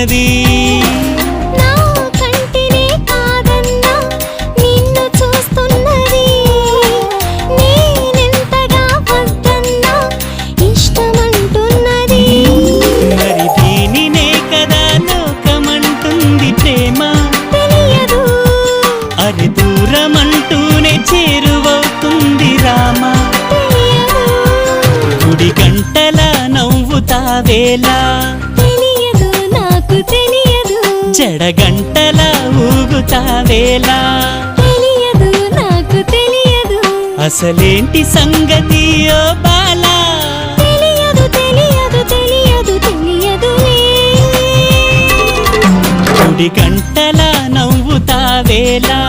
ఉన్నది. మరి దీనినే కదా లోకమంటుంది ప్రేమ. అది దూరమంటూనే చేరువవుతుంది రామా. గుడి గంటల నవ్వుతావేలా తెలియదు నాకు తెలియదు. జడగంటల ఊగుతావేలా తెలియదు నాకు తెలియదు. అసలేంటి సంగతి ఓ బాలా. తెలియదు తెలియదు తెలియదు తెలియదులే. గుడి గంటల నవ్వుతావేలా